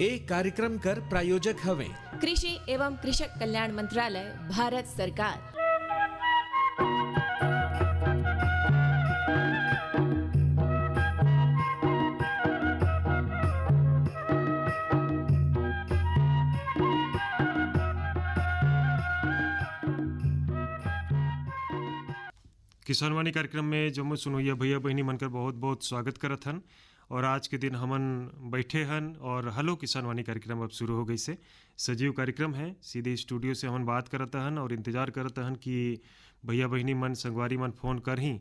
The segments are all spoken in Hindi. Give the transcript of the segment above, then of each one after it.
एक कार्यक्रम कर प्रायोजक हवे कृषि एवं कृषक कल्याण मंत्रालय, भारत सरकार। किसानवाणी कार्यक्रम में जम्मू सुनोइया भैया बहनी मनकर बहुत बहुत स्वागत करत हन। और आज के दिन हमन बैठे हन और हलो किसानवाणी कार्यक्रम अब शुरू हो गई से सजीव कार्यक्रम है। सीधे स्टूडियो से हमन बात करत हन और इंतजार करत हन कि भैया बहनी मन संगवारी मन फ़ोन कर ही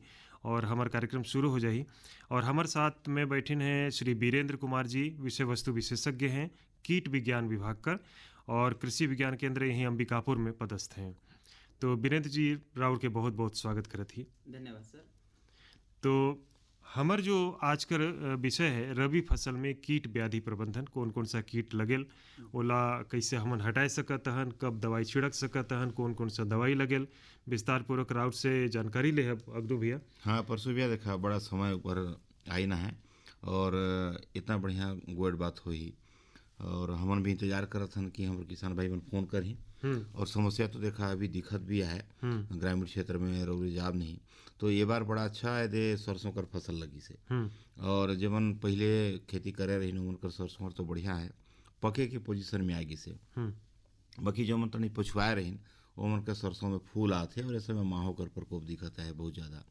और हमार कार्यक्रम शुरू हो जाही। और हमारे साथ में बैठिन हैं श्री वीरेंद्र कुमार जी, विषय वस्तु विशेषज्ञ हैं, कीट विज्ञान विभाग कर और कृषि विज्ञान केंद्र यहीं अंबिकापुर में पदस्थ हैं। तो वीरेंद्र जी राउर के बहुत बहुत स्वागत करत ही। धन्यवाद सर। तो हमर जो आज कर विषय है रबी फसल में कीट व्याधि प्रबंधन, कौन कौन सा कीट लगेल, ओला कैसे हमन हटाए सकत हन, कब दवाई छिड़क सकत हन, कौन कौन सा दवाई लगेल, विस्तार पूर्वक राउर से जानकारी ले अगदू भैया। हाँ परसों भैया देखा बड़ा समय ऊपर आई ना है और इतना बढ़िया गोड बात हुई और हमन भी इंतजार करत हन कि हमारे किसान भाई मन फोन कर ही। और समस्या तो देखा अभी दिखत भी है ग्रामीण क्षेत्र में रोग जाब नहीं। तो ये बार बड़ा अच्छा है दे सरसों कर फसल लगी से और जब पहले खेती करे रही उनकर सरसों तो बढ़िया है पके के पोजीशन में आएगी से। बाकी जो मन तनी पछुआए रही वो मन के सरसों में फूल आते और ऐसे में माहो कर प्रकोप दिखता है बहुत ज़्यादा।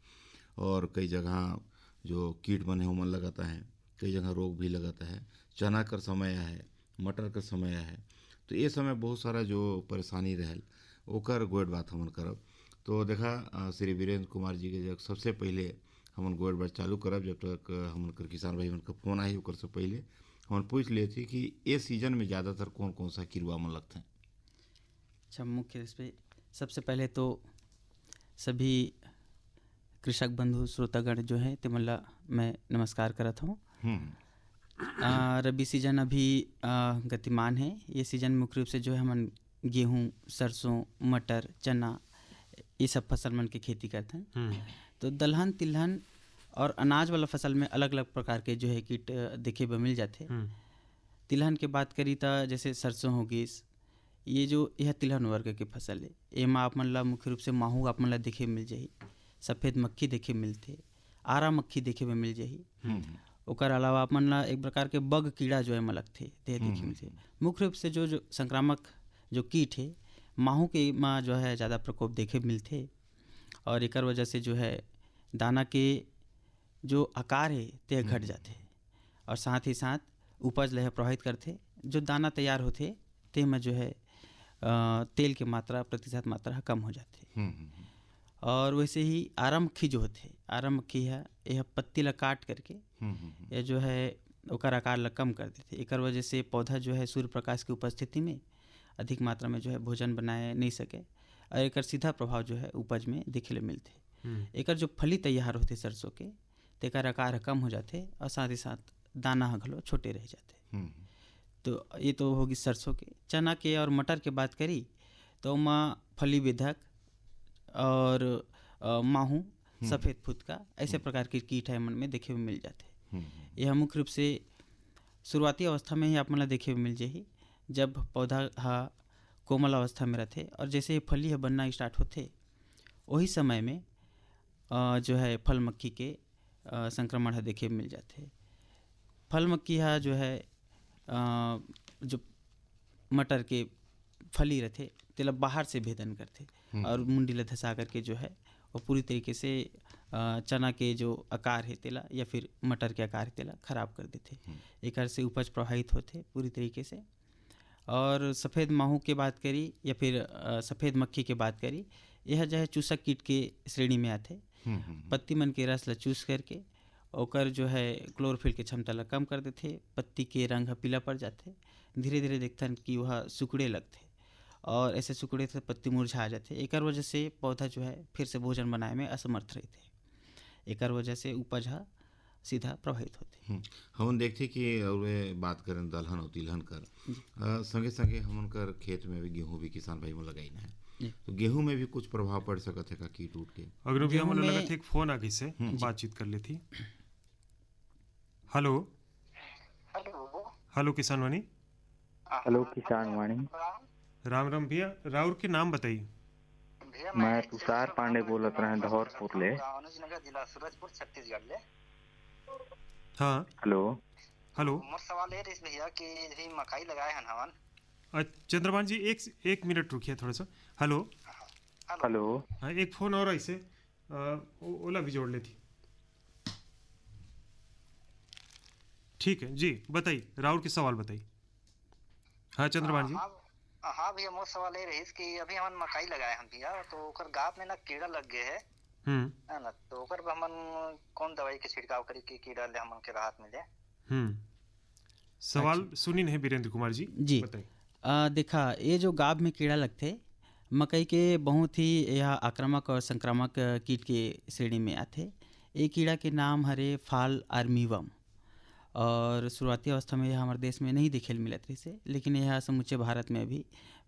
और कई जगह जो कीट बने उमन लगाता है, कई जगह रोग भी लगाता है। चना कर समय है, मटर का समय है, तो ये समय बहुत सारा जो परेशानी रहल ओकर गोड बात हमन करब। तो देखा श्री वीरेंद्र कुमार जी के जब सबसे पहले हमन गोड बात चालू करब, जब तक हमन कर किसान भाई मन का फोन आई ओकर से पहले हमन पूछ लिए थे कि ये सीजन में ज़्यादातर कौन कौन सा किरवा मन लगते हैं। अच्छा, मुख्य रूप से सबसे पहले तो सभी कृषक बंधु श्रोतागण जो है तिमल्ला मैं नमस्कार करत हूँ। रबी सीजन अभी गतिमान है। ये सीजन मुख्य रूप से जो है हम गेहूँ, सरसों, मटर, चना ये सब फसल मन की खेती करते हैं। तो दलहन, तिलहन और अनाज वाला फसल में अलग अलग प्रकार के जो है कीट देखे पर मिल जाते। तिलहन के बात करी तो जैसे सरसों होगी, ये जो यह तिलहन वर्ग के फसल है, एमा आप मन ला मुख्य रूप से माहू आप मन ला देखे मिल जाही, सफ़ेद मक्खी देखे मिलते, आरा मक्खी देखे में मिल जाही। ओकर अलावा अपन ला एक प्रकार के बग कीड़ा जो है मलकथे देखे मिलते। मुख्य रूप से जो संक्रामक जो कीट है माहू के माँ जो है ज़्यादा प्रकोप देखे मिलते और एक वजह से जो है दाना के जो आकार है ते घट जाते और साथ ही साथ उपज लह प्रभावित करते। जो दाना तैयार होते ते में जो है तेल की मात्रा, प्रतिशत मात्रा कम हो जाते। और वैसे ही आरा मक्खी जो होते, आरा मक्खी है यह पत्ती ला काट करके यह जो है ओकर आकार ला कम कर देते। एक वजह से पौधा जो है सूर्य प्रकाश की उपस्थिति में अधिक मात्रा में जो है भोजन बनाए नहीं सके और एक सीधा प्रभाव जो है उपज में दिखे मिलते। एक जो फली तैयार होते सरसों के तेकर आकार कम हो जाते और साथ ही साथ दाना घलो छोटे रह जाते। तो ये तो होगी सरसों के। चना के और मटर के बात करी तो माँ फली विधक और माहू, सफ़ेद फुदका ऐसे प्रकार के कीट है मन में देखे में मिल जाते। यह मुख्य रूप से शुरुआती अवस्था में ही आप मन देखे में मिल जाही जब पौधा हा कोमल अवस्था में रहते और जैसे फली है बनना स्टार्ट होते वही समय में जो है फल मक्खी के संक्रमण है देखे में मिल जाते। फल मक्खी हा जो है जो मटर के फली रहते तेला बाहर से भेदन करते और मुंडी ला धसा करके जो है वो पूरी तरीके से चना के जो आकार है तेला या फिर मटर के आकार है तेला खराब कर देते। एक से उपज प्रभावित होते पूरी तरीके से। और सफ़ेद माहू के बात करी या फिर सफ़ेद मक्खी के बात करी, यह जो है चूसक कीट के श्रेणी में आते। पत्ती मन के रस ला चूस करके ओकर जो है क्लोरोफिल के क्षमता ला कम कर देते, पत्ती के रंग पीला पड़ जाते, धीरे धीरे देखते कि वह सुकड़े लगते और ऐसे सुकड़े से पत्ती मुरझा जाते। एक वजह से पौधा जो है फिर से भोजन बनाए में असमर्थ रहते। एक वजह से उपज सीधा प्रभावित होते। हम देखते कि और बात करें दलहन और तिलहन कर संगे संगे हमन कर खेत में भी गेहूँ भी किसान भाई में लगाई है, तो गेहूँ में भी कुछ प्रभाव पड़ सकता है का कीट उठ के। अगर भी हमने लगा थे एक फोन आ गई से बातचीत कर ली थी। Hello hello hello Kisanvani. Hello Kisan Vani. Ram Ram भैया, राउर के नाम बताइए। मैं तुषार पांडे बोलत रहे धौरपुर ले। जिला सूरजपुर छत्तीसगढ़ ले। हाँ हेलो हेलो। मोर सवाल ये रही भैया कि भी मकई लगाए हन हवन। चंद्रभान जी एक मिनट रुकिए थोड़ा सा। Hello hello. हाँ, एक फ़ोन और ऐसे ओला भी जोड़ लेती। ठीक है जी, बताइए राउर के सवाल बताइए। हाँ चंद्रभान जी। हाँ भैया, मोर सवाल ये रही कि अभी हमन मकई लगाए हन भैया, तो ओकर गाप में ना कीड़ा लग गए है ना, तो ओकर पे हमन कौन दवाई के छिड़काव करी कि कीड़ा ले हमन के राहत मिले। सवाल सुनी नहीं वीरेंद्र कुमार जी जी बताइए। देखा, ये जो गाभ में कीड़ा लगते मकई के बहुत ही यह आक्रामक और संक्रामक कीट के श्रेणी में आते। ये कीड़ा के नाम हरे फाल आर्मीवम, और शुरुआती अवस्था में यह हमारे देश में नहीं दिखे मिलत रही से, लेकिन यह समूचे भारत में अभी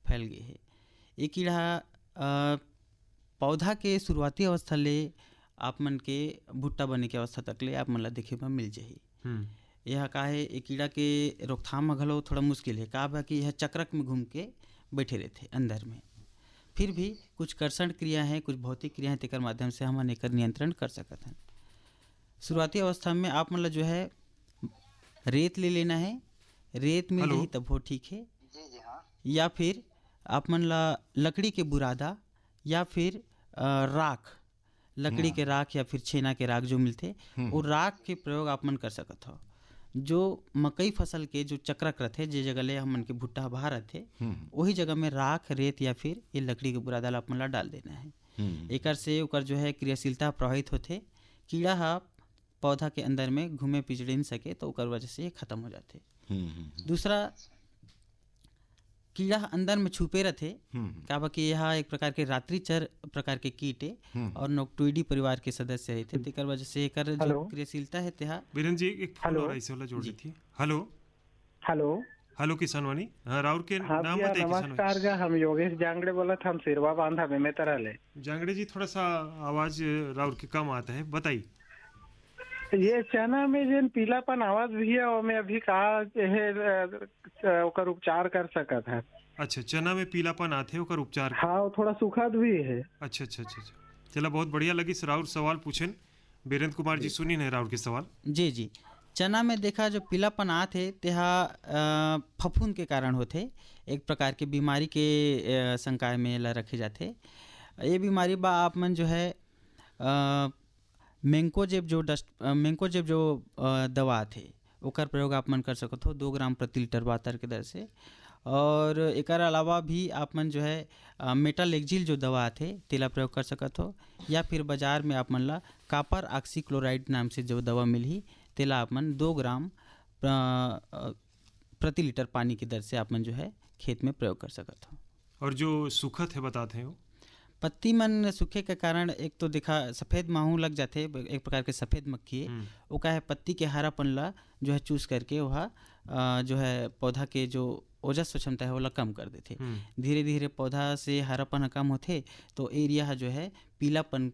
फैल गए है। ये कीड़ा पौधा के शुरुआती अवस्था ले आप मन के भुट्टा बने के अवस्था तक ले आप मन ला देखे में मिल जाही। यह का है, ये कीड़ा के रोकथाम में घलो थोड़ा मुश्किल है। का बा कि यह चक्रक में घूम के बैठे रहते अंदर में। फिर भी कुछ कर्षण क्रिया हैं, कुछ भौतिक क्रिया हैं, तेकर माध्यम से हम एकर नियंत्रण कर सकते हैं। शुरुआती अवस्था में आप मतलब जो है रेत ले लेना है, रेत मिल रही तब वो ठीक है। जी जी हाँ। या फिर आप मन ला लकड़ी के बुरादा या फिर राख, लकड़ी के राख या फिर छेना के राख जो मिलते, वो राख के प्रयोग आप मन कर सकत हो। जो मकई फसल के जो चक्रक रहते, जे जगह ले हमन के भुट्टा बाहर रहते, वही जगह में राख, रेत या फिर ये लकड़ी के बुरादा ला आप मन ला डाल देना है। एकर से ओकर जो है क्रियाशीलता प्रभावित होते, कीड़ा हा पौधा के अंदर में घूमे पिचड़े नहीं सके, तो ओकर वजह से ये खत्म हो जाते। दूसरा, कीड़ा अंदर में छुपे रहते, का बा कि यह एक प्रकार के रात्रिचर प्रकार के कीट है और नोक्टोइडी परिवार के सदस्य है, तेकर वजह से एकर जो क्रियाशीलता है तेहा। वीरेंद्र जी एक फोन और ऐसे वाला जोड़ देती। Hello hello hello Kisanvani. हाँ, राउर के हाँ नाम भैया, बताइए। नमस्कार गा, हम योगेश जांगड़े बोला था, हम सिरवा बांधा में तरह ले। जांगड़े जी, थोड़ा सा आवाज राउर के कम आता है, बताइए। ये चना में जो पीलापन आवाज भी है, वो मैं अभी कहा है ओकर उपचार कर सकत है। अच्छा, चना में पीलापन आते ओकर उपचार। हाँ, वो थोड़ा सुखद भी है। अच्छा अच्छा अच्छा अच्छा, चला बहुत बढ़िया लगी। राउर सवाल पूछें वीरेंद्र कुमार जी, सुनी नहीं राउर के सवाल। जी जी, चना में देखा जो पीलापन आते तेहा फफूंद के कारण होते, एक प्रकार के बीमारी के संकाय में ला रखे जाते। ये बीमारी बा आप मन जो है मैंकोजेब जो दवा थे ओकर प्रयोग आप मन कर सकत हो 2 ग्राम प्रति लीटर वाटर के दर से। और एकर अलावा भी आप मन जो है मेटालेक्जिल जो दवा थे तेला प्रयोग कर सकत हो, या फिर बाजार में आप मन ला कापर ऑक्सीक्लोराइड नाम से जो दवा मिली तेला आप मन 2 ग्राम प्रति लीटर पानी की दर से आप मन जो है खेत में प्रयोग कर सकत हो। और जो सुखत है बताते हैं वो पत्ती मन सूखे के कारण एक तो देखा सफ़ेद माहू लग जाते, एक प्रकार के सफ़ेद मक्खी है, वो का है पत्ती के हरापन ला जो है चूस करके वह जो है पौधा के जो ओजस्व क्षमता है वो कम कर देते। धीरे धीरे पौधा से हरापन कम होते तो एरिया जो है पीलापन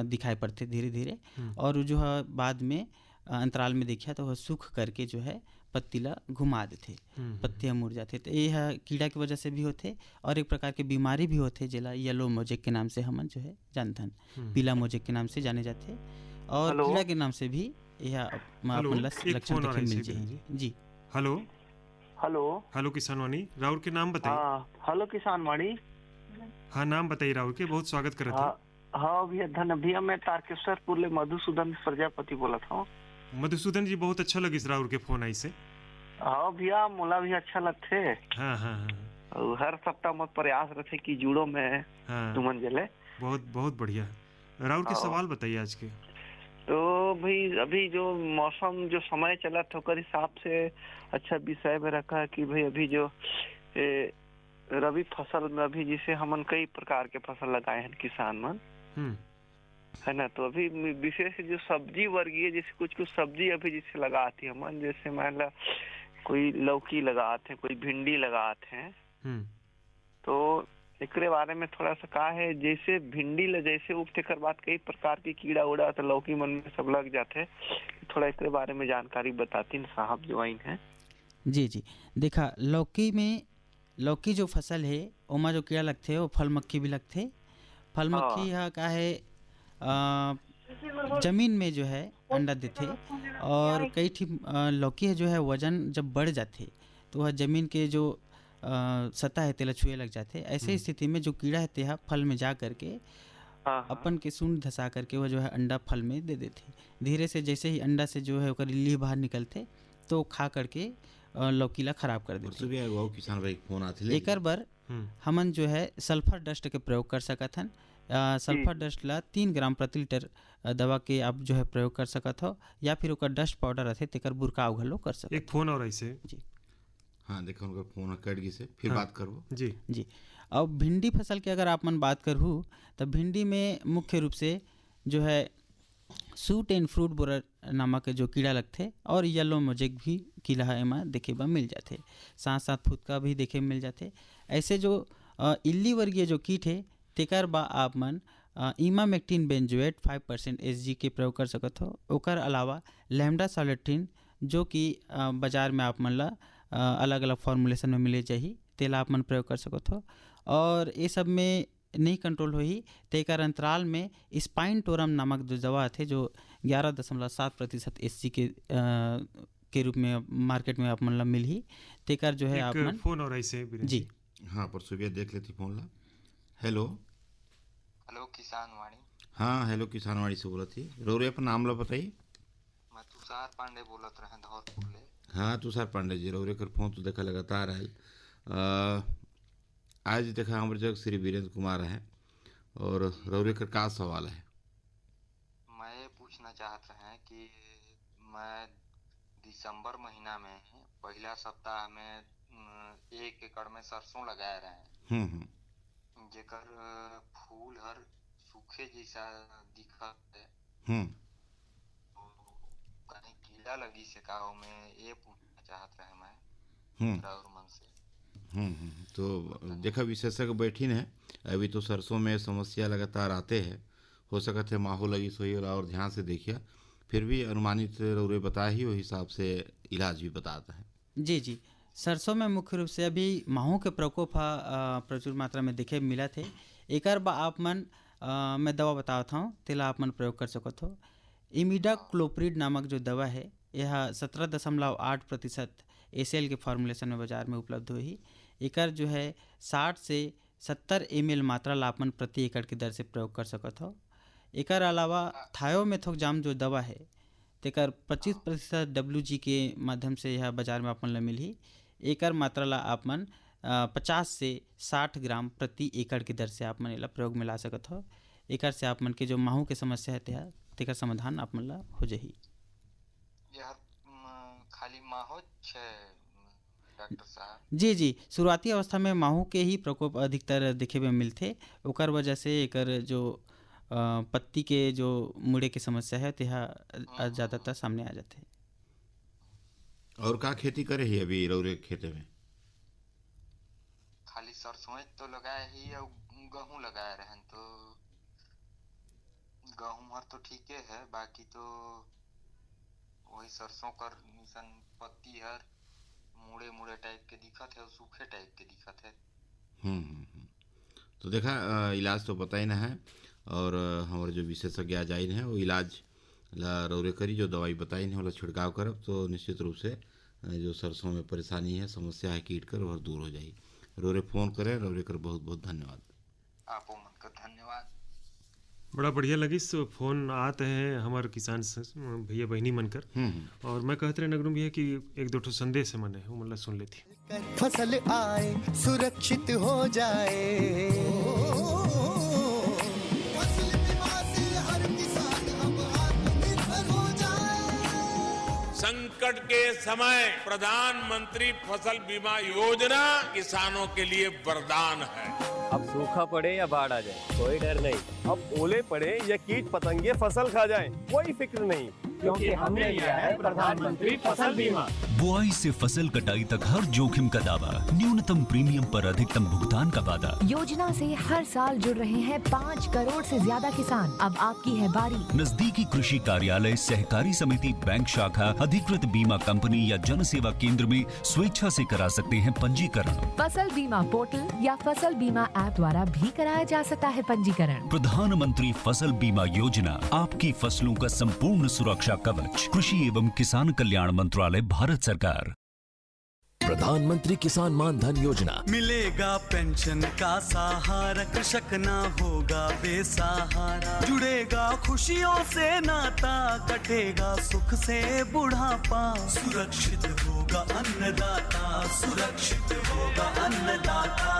दिखाई पड़ते धीरे धीरे, और जो है बाद में अंतराल में देखा तो वह सूख करके जो है पत्ती ला घुमा देते, पत्तियाँ मुड़ जाते। तो यह कीड़ा की वजह से भी होते, और एक प्रकार की बीमारी भी होते जिला येलो मोजेक के नाम से हम जो है जानते हैं, पीला मोजेक के नाम से जाने जाते, और कीड़ा के नाम से भी यह लक्षण देखे मिल जाए। जी हेलो हेलो हेलो किसानवाणी, राउर के नाम बताइए। हेलो किसानवाणी। हाँ, नाम बताइए राउर के, बहुत स्वागत कर रहा था। हाँ भैया, धन्य भैया, मैं तारकेश्वरपुर ले मधुसूदन प्रजापति बोला था। मधुसूदन जी, बहुत अच्छा लगी राउर के फोन आई से। हाँ भैया, मोला भी अच्छा लगते। हाँ हाँ हाँ, हर सप्ताह मत प्रयास रखे कि जुड़ो में तुमन जले। बहुत बहुत बढ़िया। राउर के सवाल बताइए आज के। तो भाई अभी जो मौसम जो समय चला था ओकर हिसाब से अच्छा विषय में रखा है कि भाई अभी जो रबी फसल में अभी जैसे हमन कई प्रकार के फसल लगाए हैं किसान मन, है ना। तो अभी विशेष जो सब्जी वर्गीय जैसे कुछ कुछ सब्जी अभी जैसे लगाती है हमन, जैसे मान ला कोई लौकी लगाते हैं, कोई भिंडी लगाते हैं। तो एकरे बारे में थोड़ा सा कहा है, जैसे भिंडी ल जैसे उगते कर बाद कई प्रकार की कीड़ा उड़ा तो लौकी मन में सब लग जाते, थोड़ा एकरे बारे में जानकारी बताती साहब जो आई है। जी जी, देखा लौकी जो फसल है ओमा जो कीड़ा लगथे वो फल मक्खी भी लगथे। फल मक्खी हा का है जमीन में जो है अंडा देथे और कई ठी लौकी है जो है वजन जब बढ़ जाथे तो वह जमीन के जो सतह है तेला छुए लग जाते। ऐसे स्थिति में जो कीड़ा है तेहा फल में जा करके अपन के सूंड धसा करके वह जो है अंडा फल में दे देते। धीरे से जैसे ही अंडा से जो है ओकर इल्ली बाहर निकलते तो खा करके लौकी ला खराब कर देते। किसान भाई फोन आते एकर बर हमन जो है सल्फर डस्ट के प्रयोग कर सकत हन। सल्फर डस्ट ला 3 ग्राम प्रति लीटर दवा के आप जो है प्रयोग कर सकत हो या फिर ओकर डस्ट पाउडर रहते तेकर बुरकाव घलो कर सकत। एक फोन और ऐसे जी हाँ देखो उनका फोन कट गई से फिर बात करो जी जी। अब भिंडी फसल की अगर आप मन बात करूँ तो भिंडी में मुख्य रूप से जो है सूट एंड फ्रूट बोरर नामक जो कीड़ा लगते और येलो मोजेक भी कीड़ा एमा देखे बा मिल जाते। साथ साथ फुदका भी देखे मिल जाते। ऐसे जो इल्ली वर्गीय जो कीट है तेकर बा आप मन इमामेक्टिन बेंजोएट 5% SG के प्रयोग कर सकत हो। ओकर अलावा लैम्डा सालोट्रिन जो कि बाजार में आप मन ला अलग अलग फॉर्मुलेशन में मिले जाही तेला आप मन प्रयोग कर सकत हो। और ये सब में नहीं कंट्रोल होही तेकर अंतराल में स्पाइनटोरम नामक जो दवा थे जो 11.7% SG के रूप में मार्केट में आप मन ला मिलही तेकर जो है आप मन फोन और ऐसे जी हाँ पर सुबह देख लेती फोन ला। हेलो हेलो किसान वाणी। हाँ हेलो किसान वाणी से बोला थी रोरे अपन नाम ला बताइए। मैं तुषार पांडे बोलत रहे धौरपुर ले। हाँ तुषार पांडे जी रोरे कर फोन तो देखा लगातार है। आज देखा हमारे जग श्री वीरेंद्र कुमार है और रौरे कर का सवाल है। मैं ये पूछना चाहता है कि मैं दिसंबर महीना में पहला सप्ताह में 1 एकड़ में सरसों लगाए रहे हैं जेकर फूल हर सूखे जैसा दिखत है तो कहीं कीड़ा लगी से का में ये पूछना चाहत रहे मैं और मन से। तो देखा विशेषज्ञ बैठीन है अभी तो सरसों में समस्या लगातार आते हैं हो सकता है माहौल लगी सोई और ध्यान से देखिए फिर भी अनुमानित रौरे बता ही वो हिसाब से इलाज भी बताता है। जी जी, सरसों में मुख्य रूप से अभी माहू के प्रकोप प्रचुर मात्रा में देखे मिला थे। एकर बा आप मन मैं दवा बताता हूँ तेला आप मन प्रयोग कर सकत हो। इमिडाक्लोप्रिड नामक जो दवा है यह 17.8% ACL के फॉर्मुलेशन में बाजार में उपलब्ध हुई। एकर जो है 60 से 70 ml मात्रा लापन प्रति एकड़ की दर से प्रयोग कर सकत हो। एकर अलावा थायोमेथोक्साम जो दवा है तेकर 25% WG के माध्यम से यह बाजार में अपन ला मिलही। एकर मात्रा ला आप मन 50 से 60 ग्राम प्रति एकड़ की दर से आप मन एला प्रयोग में ला सकत हो। एकर से आप मन के जो माहू के समस्या है तेकर समाधान आप मन ला हो जाही। यह खाली माहू छे डॉक्टर साहब? जी जी, शुरुआती अवस्था में माहू के ही प्रकोप अधिकतर देखे में मिलते ओकर वजह से एकर जो पत्ती के जो मुड़े की समस्या है तेहा ज़्यादातर सामने आ जाते। और का खेती करे ही अभी रौरे खेते में? खाली सरसों तो लगाए ही और गेहूं लगाए रहन तो गेहूं हर तो ठीक है बाकी तो वही सरसों कर निशन पत्ती हर मुड़े मुड़े टाइप के दिखत है और सूखे टाइप के दिखत है। तो देखा इलाज तो पता ही ना है और हमारे जो विशेषज्ञ जाइन है वो इलाज ला रौरे करी जो दवाई बताई है वाला छिड़काव करब तो निश्चित रूप से जो सरसों में परेशानी है समस्या है कीट कर और दूर हो जाएगी। रौरे फ़ोन करें रौरे कर बहुत बहुत धन्यवाद। आपको मन का धन्यवाद। बड़ा बढ़िया लगी सो फोन आते हैं हमारे किसान भैया बहनी मनकर और मैं कहते रहे नगरू भैया कि एक दो ठो संदेश है मने वो मतलब सुन लेती। फसल आए सुरक्षित हो जाए फसल बीमा से हर किसान अब आत्मनिर्भर हो जाए। संकट के समय प्रधानमंत्री फसल बीमा योजना किसानों के लिए वरदान है। अब सूखा पड़े या बाढ़ आ जाए कोई डर नहीं, अब ओले पड़े या कीट पतंगे फसल खा जाए कोई फिक्र नहीं। क्योंकि हमने लिया है प्रधानमंत्री फसल बीमा। बुआई से फसल कटाई तक हर जोखिम का दावा, न्यूनतम प्रीमियम पर अधिकतम भुगतान का वादा। योजना से हर साल जुड़ रहे हैं 5 करोड़ से ज्यादा किसान। अब आपकी है बारी। नजदीकी कृषि कार्यालय, सहकारी समिति, बैंक शाखा, अधिकृत बीमा कंपनी या जन सेवा केंद्र में स्वेच्छा से करा सकते हैं पंजीकरण। फसल बीमा पोर्टल या फसल बीमा ऐप द्वारा भी कराया जा सकता है पंजीकरण। प्रधानमंत्री फसल बीमा योजना, आपकी फसलों का संपूर्ण सुरक्षा कवच। कृषि एवं किसान कल्याण मंत्रालय, भारत सरकार। प्रधानमंत्री किसान मान धन योजना। मिलेगा पेंशन का सहारा, कृषक ना होगा बेसहारा। जुड़ेगा खुशियों से नाता, कटेगा सुख से बुढ़ापा। सुरक्षित होगा अन्नदाता, सुरक्षित होगा अन्नदाता।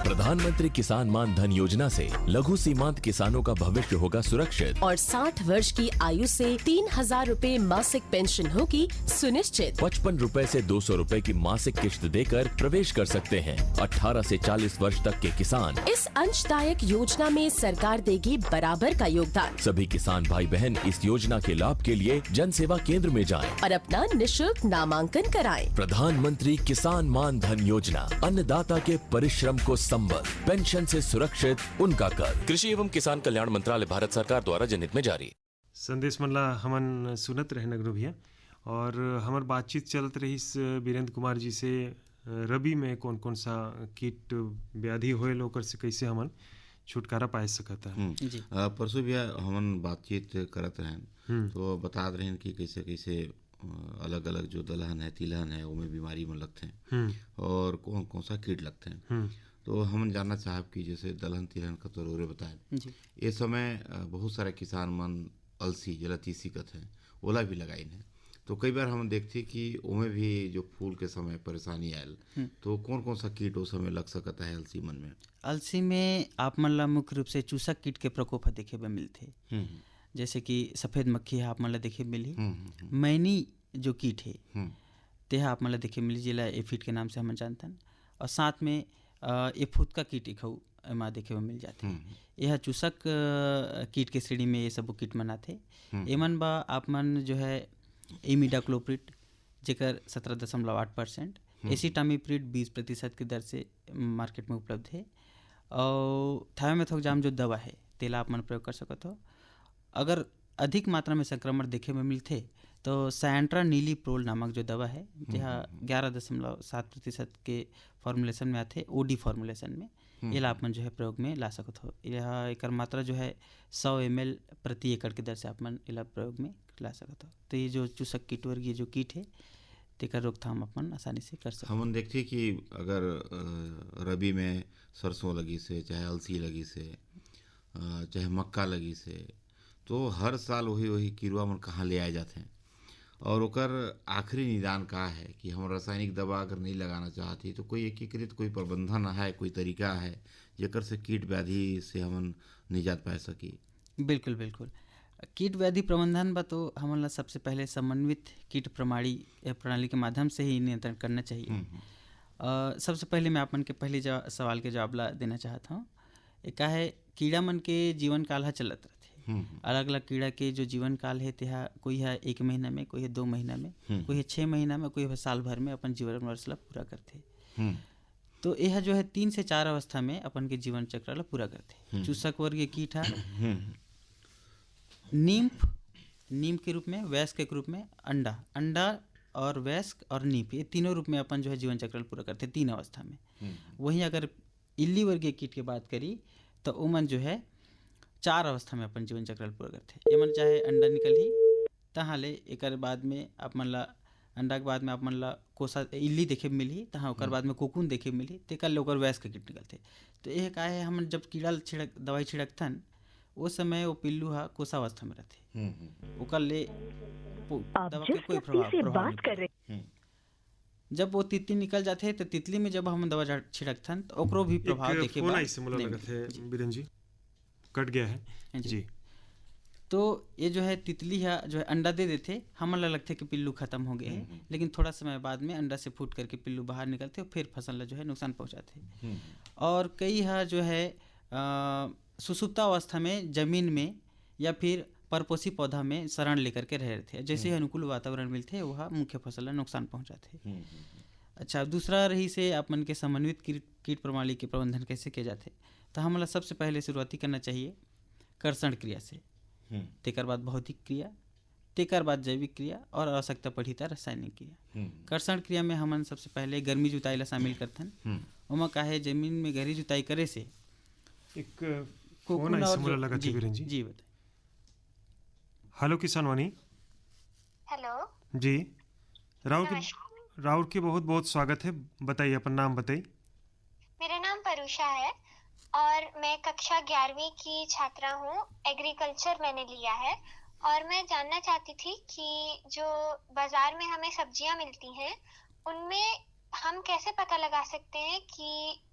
प्रधानमंत्री किसान मान धन योजना से लघु सीमांत किसानों का भविष्य होगा सुरक्षित। और 60 वर्ष की आयु से 3,000 रूपए मासिक पेंशन होगी सुनिश्चित। 55 रूपए से 200 रूपए की मासिक किश्त देकर प्रवेश कर सकते हैं 18 से 40 वर्ष तक के किसान। इस अंशदायक योजना में सरकार देगी बराबर का योगदान। सभी किसान भाई बहन इस योजना के लाभ के लिए जन सेवा केंद्र में जाएं और अपना निशुल्क नामांकन कराएं। प्रधानमंत्री किसान मान धन योजना, अन्नदाता के परिश्रम को संबल, पेंशन से सुरक्षित उनका कर। कृषि एवं किसान कल्याण मंत्रालय, भारत सरकार द्वारा जनहित में जारी। संदेश मनला हमन सुनत रहे नगरो भैया, और हमार बातचीत चलत रही वीरेंद्र कुमार जी से रबी में कौन कौन सा कीट व्याधि होए ओकर से कैसे हमन छुटकारा पा सकता है। परसों भैया हमन बातचीत करत रहें तो बता रहे कि कैसे कैसे अलग अलग जो दलहन है, तिलहन है, उनमें बीमारी में लगते हैं और कौन कौन सा कीट लगते हैं। तो हम जानना चाहब कि जैसे दलहन तिलहन का तो रोरे बताए इस समय बहुत सारे किसान मन अलसी जलतीसी कथ है ओला भी लगाई है। तो कई बार हम देखते कि उनमें भी जो फूल के समय परेशानी आयल, तो कौन कौन सा कीट उस समय लग सकता है अलसी मन में। अलसी में आप मन ला मुख्य रूप से चूसक कीट के प्रकोप देखे में मिलते, जैसे कि सफ़ेद मक्खी आप मन ला देखे मिली। मैनी जो कीट है तेह आप मन ला देखे मिली, जिला एफिड के नाम से हम जानते हैं। और साथ में ये फुदका कीट इखऊ एमा देखे में मिल जाते हैं। यह चूसक कीट के श्रेणी में ये सब कीट मनाते। एमन बा आप मन जो है इमिडाक्लोप्रिड जेकर 17.8%, एसिटामिप्रिड 20% की दर से मार्केट में उपलब्ध है। और थायोमेथोक्साम जो दवा है तेला आप मन प्रयोग कर सकते हो। अगर अधिक मात्रा में संक्रमण देखे में मिलते तो सैंट्रा नीली प्रोल नामक जो दवा है, जहाँ 11.7% के फॉर्मुलेशन में आते, ओडी फॉर्मुलेशन में ये आप मन जो है प्रयोग में ला सकते हो। यह एक मात्रा जो है 100 ml प्रति एकड़ की दर से आप मन इला प्रयोग में ला सकते हो। तो ये जो चूसक कीट वर्गीय जो कीट है तेकर रोकथाम अपन आसानी से कर सकते। हम देखते कि अगर रबी में सरसों लगी से, चाहे अलसी लगी से, चाहे मक्का लगी से, तो हर साल वही कीड़वा मन कहाँ ले आए जाते हैं। और ओकर आखिरी निदान का है कि हम रासायनिक दवा अगर नहीं लगाना चाहती तो कोई एकीकृत कोई प्रबंधन है, कोई तरीका है जेकर से कीट व्याधि से हम निजात पा सकी। बिल्कुल बिल्कुल, कीट व्याधि प्रबंधन बा तो हमारा सबसे पहले समन्वित कीट प्रणाली के माध्यम से ही नियंत्रण करना चाहिए। सबसे पहले मैं आप मन के पहले सवाल के जवाब ला देना चाहता हूँ। एक है कीड़ा मन के जीवन काल है चलत रहते, अलग अलग कीड़ा के जो जीवन काल है तेहा कोई है 1 महीना में, कोई है 2 महीना में, कोई है 6 महीना में, कोई है साल भर में अपन जीवन वर्ष ला पूरा करते। तो यह जो है 3 से 4 अवस्था में अपन के जीवन चक्र ला पूरा करते। चूसक वर्गीय कीट है नीम के रूप में, वयस्क के रूप में, अंडा और वयस्क और नीप, ये तीनों रूप में अपन जो है जीवन चक्र पूरा करते 3 अवस्था में। वहीं अगर इल्ली वर्गीय कीट की बात करी तो उमन जो है 4 अवस्था में अपन जीवन चक्र पूरा करते। ये मन चाहे अंडा निकल ही तहाँ ले, एक बाद में आप मन ला अंडा के बाद में आप मन ला कोसा इल्ली देखे मिली, तहाँ ओकर बाद में कोकून देखे मिली, तेकर ले ओकर वयस्क कीट निकलते। तो यह का है हम जब कीड़ा दवाई छिड़कथन उस समय वो पिल्लू हा कोसावस्था में रहते, ओकर ले दवा के कोई प्रभाव कर रहे। जब वो तितली निकल जाते हैं तो तितली में जब हम दवा छिड़कथन तो ओकरो भी प्रभाव देखे बीरेन जी कट गया है जी। तो ये जो है तितली है जो है अंडा दे देते, हमारा लगता है कि पिल्लू खत्म हो गए हैं, लेकिन थोड़ा समय बाद में अंडा से फूट करके पिल्लू बाहर निकलते और फिर फसल जो है नुकसान पहुंचाते। और कई है जो है सुसुप्ता अवस्था में जमीन में या फिर परपोषी पौधा में शरण लेकर के रह रहे थे। जैसे ही अनुकूल वातावरण मिलते वह मुख्य फसल ला नुकसान पहुँचाते। अच्छा, दूसरा रही से आप मन के समन्वित कीट प्रणाली के प्रबंधन कैसे किए जाते, तो हमला सबसे पहले शुरुआती करना चाहिए कर्षण क्रिया से, तेकर बाद भौतिक क्रिया, तेकर बाद जैविक क्रिया और आवश्यकता पड़ी था रासायनिक क्रिया। कर्षण क्रिया में हमन सबसे पहले गर्मी जुताई ला शामिल करथन। ओमा काहे जमीन में गहरी जुताई करे से एक कोकोन और लगा जी बताइए। हेलो किसानवाणी। हेलो जी, राउर के बहुत बहुत स्वागत है। बताइए अपना नाम बताइए। मेरा नाम परुषा है और मैं कक्षा 11वीं की छात्रा हूँ। एग्रीकल्चर मैंने लिया है और मैं जानना चाहती थी कि जो बाजार में हमें सब्जियां मिलती हैं उनमें हम कैसे पता लगा सकते हैं कि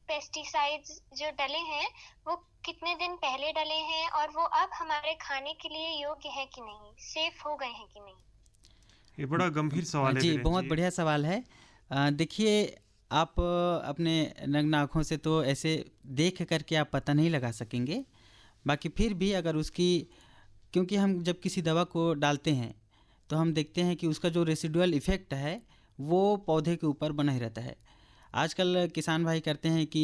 पेस्टिसाइड्स जो डले हैं वो कितने दिन पहले डले हैं और वो अब हमारे खाने के लिए योग्य है कि नहीं, सेफ हो गए हैं कि नहीं। ये बड़ा गंभीर सवाल है जी, बहुत बढ़िया सवाल है। देखिए, आप अपने नग्न आँखों से तो ऐसे देख करके आप पता नहीं लगा सकेंगे, बाकी फिर भी अगर उसकी, क्योंकि हम जब किसी दवा को डालते हैं तो हम देखते हैं कि उसका जो रेसिडुअल इफ़ेक्ट है वो पौधे के ऊपर बना ही रहता है। आजकल किसान भाई करते हैं कि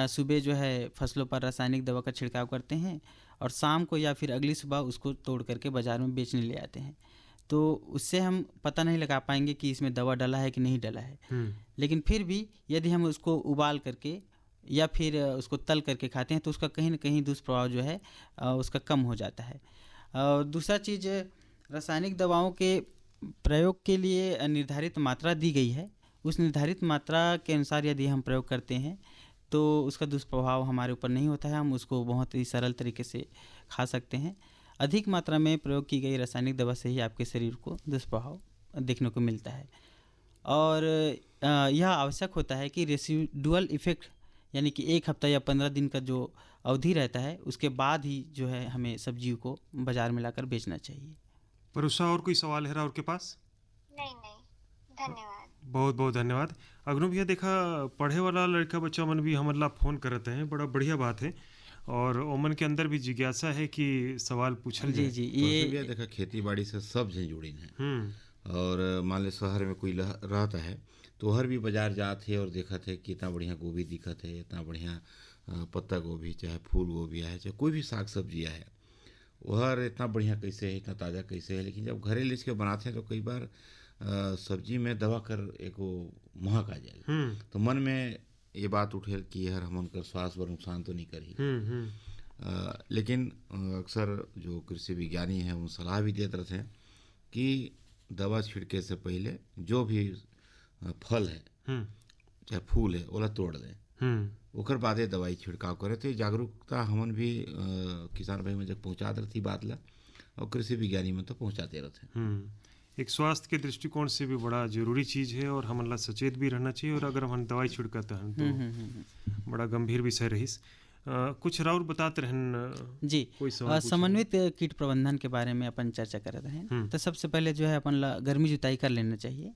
सुबह जो है फसलों पर रासायनिक दवा का छिड़काव करते हैं और शाम को या फिर अगली सुबह उसको तोड़ करके बाज़ार में बेचने ले आते हैं, तो उससे हम पता नहीं लगा पाएंगे कि इसमें दवा डला है कि नहीं डला है। लेकिन फिर भी यदि हम उसको उबाल करके या फिर उसको तल करके खाते हैं तो उसका कहीं ना कहीं दुष्प्रभाव जो है उसका कम हो जाता है। दूसरा चीज़, रासायनिक दवाओं के प्रयोग के लिए निर्धारित मात्रा दी गई है। उस निर्धारित मात्रा के अनुसार यदि हम प्रयोग करते हैं तो उसका दुष्प्रभाव हमारे ऊपर नहीं होता है, हम उसको बहुत ही सरल तरीके से खा सकते हैं। अधिक मात्रा में प्रयोग की गई रासायनिक दवा से ही आपके शरीर को दुष्प्रभाव देखने को मिलता है और यह आवश्यक होता है कि रेसिडुअल इफ़ेक्ट यानी कि 1 हफ्ता या 15 दिन का जो अवधि रहता है उसके बाद ही जो है हमें सब्जियों को बाजार में लाकर बेचना चाहिए। परुषा, और कोई सवाल है राउर के पास? नहीं, धन्यवाद। बहुत बहुत धन्यवाद। अग्नु भैया, देखा पढ़े वाला लड़का बच्चा मन भी हमला फोन करते हैं, बड़ा बढ़िया बात है और ओमन के अंदर भी जिज्ञासा है कि सवाल पूछल जाए। जी, ये देखा खेती बाड़ी से सब जन जुड़ी हैं और मान ले शहर में कोई रहता है तो हर भी बाजार जाते है और देखा थे कि इतना बढ़िया गोभी दिखत है, इतना बढ़िया पत्ता गोभी, चाहे फूल गोभी है, चाहे कोई भी साग सब्जियाँ है, वह इतना बढ़िया कैसे है, इतना ताज़ा कैसे है। लेकिन जब घरे लिख के बनाते हैं तो कई बार सब्जी में दवा कर एक महक आ जाए तो मन में ये बात उठे कि यार हमन कर स्वास्थ्य पर नुकसान तो नहीं करी। लेकिन अक्सर जो कृषि विज्ञानी हैं उन सलाह भी देते रहते हैं कि दवा छिड़के से पहले जो भी फल है चाहे फूल है ओला तोड़ दें, ओकर बादे दवाई छिड़काव करे। तो जागरूकता हमन भी किसान भाई में जब पहुँचा देती बात ला और कृषि विज्ञानी में तो पहुँचाते रहते हैं। एक स्वास्थ्य के दृष्टिकोण से भी बड़ा जरूरी चीज़ है और हमला सचेत भी रहना चाहिए और अगर हम दवाई छिड़काते हैं तो बड़ा गंभीर विषय रहीस। कुछ राउर बताते रहन जी, समन्वित कीट प्रबंधन के बारे में अपन चर्चा कर रहे हैं। तो सबसे पहले जो है अपन गर्मी जुताई कर लेना चाहिए।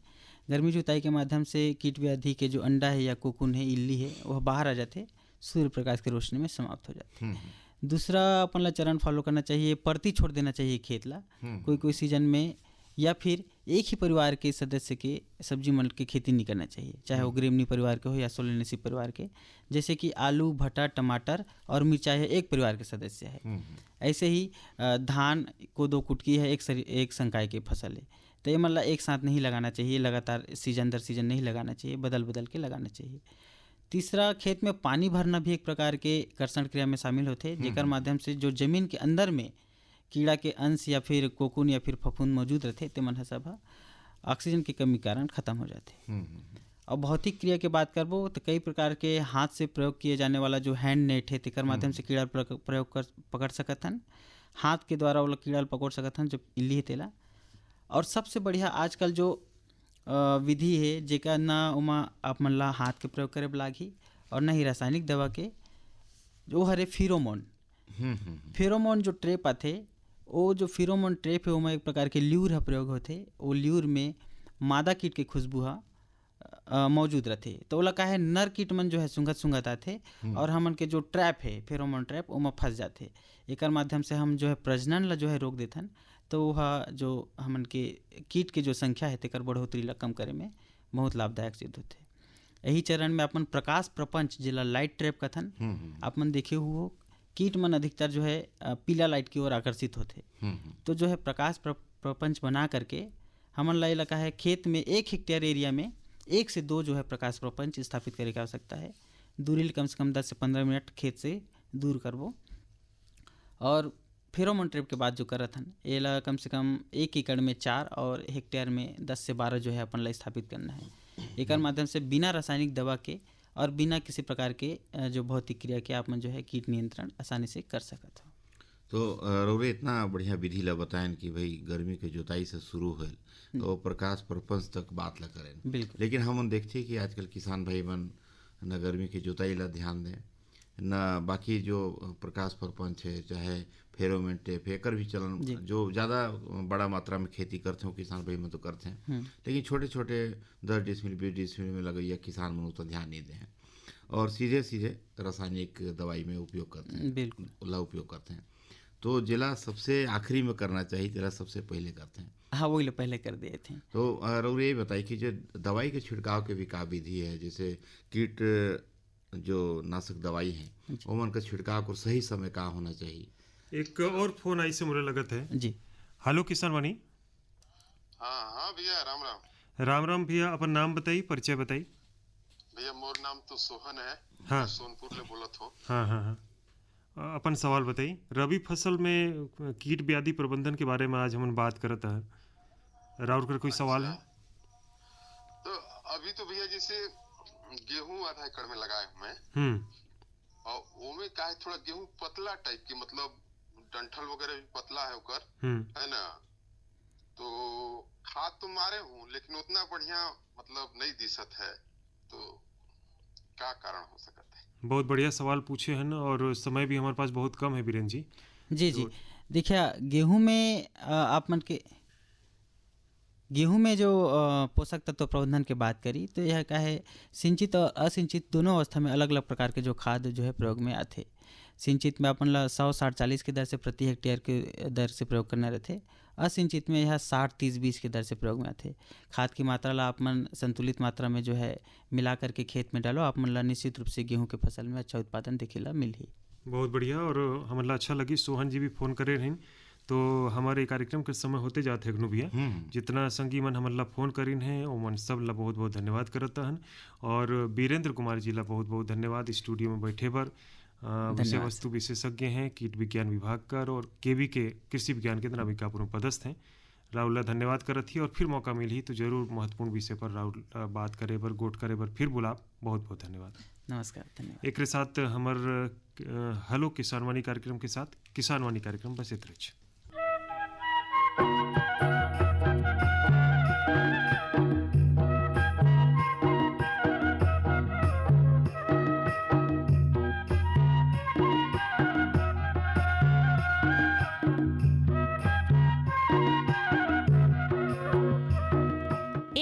गर्मी जुताई के माध्यम से कीट व्याधि के जो अंडा है या कोकून है, इल्ली है, वह बाहर आ जाते, सूर्य प्रकाश की रोशनी में समाप्त हो जाते हैं। दूसरा अपन ला चरण फॉलो करना चाहिए, परती छोड़ देना चाहिए खेत ला कोई सीजन में, या फिर एक ही परिवार के सदस्य के सब्जी मंड की खेती नहीं करना चाहिए, चाहे वो ग्रेमनी परिवार के हो या सोलेनेसी परिवार के। जैसे कि आलू, भट्टा, टमाटर और मिर्चाई है, एक परिवार के सदस्य है। ऐसे ही धान, कोदो, कुटकी है, एक संकाय की फसल है। तो ये मतलब एक साथ नहीं लगाना चाहिए, लगातार सीजन दर सीजन नहीं लगाना चाहिए, बदल बदल के लगाना चाहिए। तीसरा, खेत में पानी भरना भी एक प्रकार के कर्षण क्रिया में शामिल होते, जेकर माध्यम से जो जमीन के अंदर में कीड़ा के अंश या फिर कोकून या फिर फफूंद मौजूद रहते ते मन सब ऑक्सीजन की कमी कारण खत्म हो जाते। और भौतिक क्रिया की बात करबो तो कई प्रकार के हाथ से प्रयोग किए जाने वाला जो हैंड नेट है तेकर माध्यम से कीड़ा प्रयोग कर पकड़ सकत हन, हाथ के द्वारा वो कीड़ा पकड़ सकत हन जो इल्ली है तेला। और सबसे बढ़िया आजकल जो विधि है जेका ना उमा आप मन ला हाथ के प्रयोग करे लागी और ना ही रासायनिक दवा के, जो हरे फिरोमोन जो ट्रेप आते, वो जो फिरोमोन ट्रेप है उसमें एक प्रकार के ल्यूर है प्रयोग होते। वो ल्यूर में मादा कीट के खुशबू मौजूद रहते। तो ओला का है नर कीट मन जो है सूंघत आथे और हमन के जो ट्रैप है फेरोमोन ट्रैप ओमा फंस जाते। एकर माध्यम से हम जो है प्रजनन ला जो है रोक देथन। तो वह जो हमन के कीट के जो संख्या है तेकर बढ़ोतरी ला कम करे में बहुत लाभदायक सिद्ध होते। यही चरण में अपन प्रकाश प्रपंच जिला लाइट ट्रैप कथन अपन देखे हुए कीट मन अधिकतर जो है पीला लाइट की ओर आकर्षित होते। तो जो है प्रकाश प्रपंच बना करके हमन ला इलाका है खेत में 1 हेक्टेयर एरिया में 1 से 2 जो है प्रकाश प्रपंच स्थापित करे की आवश्यकता है। दूरी कम से कम 10 से 15 मिनट खेत से दूर करबो। और फेरोमोन ट्रैप के बाद जो करत हन एला कम से कम 1 एकड़ में 4 और हेक्टेयर में 10 से 12 जो है अपन ला स्थापित करना है। एकर माध्यम से बिना रासायनिक दवा के और बिना किसी प्रकार के जो भौतिक क्रिया के आप मन जो है कीट नियंत्रण आसानी से कर सकत हो। तो रौरे इतना बढ़िया विधि ला बताएं कि भाई गर्मी के जोताई से शुरू होल तो प्रकाश प्रपंच तक बात ला करें। लेकिन हम देखते कि आजकल किसान भाई मन न गर्मी के जोताई ला ध्यान दें न बाकी जो प्रकाश प्रपंच है चाहे फेरोमोन ट्रैप एकर भी चलन जो ज़्यादा बड़ा मात्रा में खेती करते हो किसान भाई में तो करते हैं। लेकिन छोटे छोटे 10 डिसमिल 20 डिसमिल में लगैया किसान मन तो ध्यान नहीं दें और सीधे सीधे रासायनिक दवाई में उपयोग करते हैं। बिल्कुल उपयोग करते हैं। तो जिला सबसे आखिरी में करना चाहिए जिला सबसे पहले करते हैं। हाँ वही पहले कर दिए थे। तो रौरे ये बताइए कि जो दवाई के छिड़काव के भी का विधि है जैसे कीट जो नाशक दवाई है उमन का छिड़काव को सही समय का होना चाहिए। एक और फोन आई से मुझे लगत है जी। हेलो किसान वाणी। हाँ भैया राम राम। राम राम भैया अपन नाम बताइए परिचय बताइए। भैया मोर नाम तो सोहन है। हाँ सोनपुर ले बोलत हो। हाँ अपन सवाल बताइए। रबी फसल में कीट व्याधि प्रबंधन के बारे में आज हम बात करते हैं। राउर कर कोई सवाल है? तो अभी तो भैया जैसे गेहूं आधा एकड़ में लगाए हुए और ओमे का है थोड़ा गेहूं पतला टाइप की मतलब डंठल वगैरह भी पतला है उकर है ना। तो खाद तो मारे हूँ लेकिन उतना बढ़िया मतलब नहीं दिशत है तो क्या कारण हो सकता है? बहुत बढ़िया सवाल पूछे हैं और समय भी हमारे पास बहुत कम है बीरेन्द्र जी। जी देखिए गेहूं में आप मन के गेहूं में जो पोषक तत्व प्रबंधन की बात करी तो यह क्या है सिंचित और असिंचित दोनों अवस्था में अलग अलग प्रकार के जो खाद जो है प्रयोग में आते। सिंचित में अपन ला 100-60-40 की दर से प्रति हेक्टेयर के दर से प्रयोग करना रहते। असिंचित में यह 60-30-20 की दर से प्रयोग में आते। खाद की मात्रा ला आप मन संतुलित मात्रा में जो है मिला करके खेत में डालो आप मन ला निश्चित रूप से गेहूँ के फसल में अच्छा उत्पादन देखे ला मिल ही। बहुत बढ़िया और हमारा अच्छा लगी। सोहन जी भी फोन करे रही तो हमारे कार्यक्रम के समय होते जाते हैं भैया। जितना संगी मन हमारा फोन करीन है वो मन सब ला बहुत बहुत धन्यवाद करता हन और वीरेंद्र कुमार जी ला बहुत बहुत धन्यवाद स्टूडियो में बैठे पर। विषय वस्तु विशेषज्ञ हैं कीट विज्ञान विभाग कर और केवी के कृषि विज्ञान केंद्र अंबिकापुर में पदस्थ हैं। राहुल ला धन्यवाद करत ही और फिर मौका मिली तो जरूर महत्वपूर्ण विषय पर राहुल बात करे बर गोट करे बर फिर बुला। बहुत बहुत धन्यवाद। नमस्कार धन्यवाद। एक साथ हमार हेलो किसान वाणी कार्यक्रम के साथ किसान वाणी कार्यक्रम बस इतने।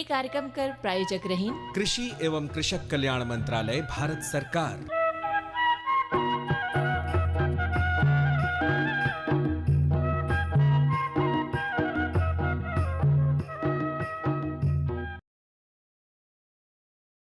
कार्यक्रम कर प्रायोजक रही कृषि एवं कृषक कल्याण मंत्रालय भारत सरकार।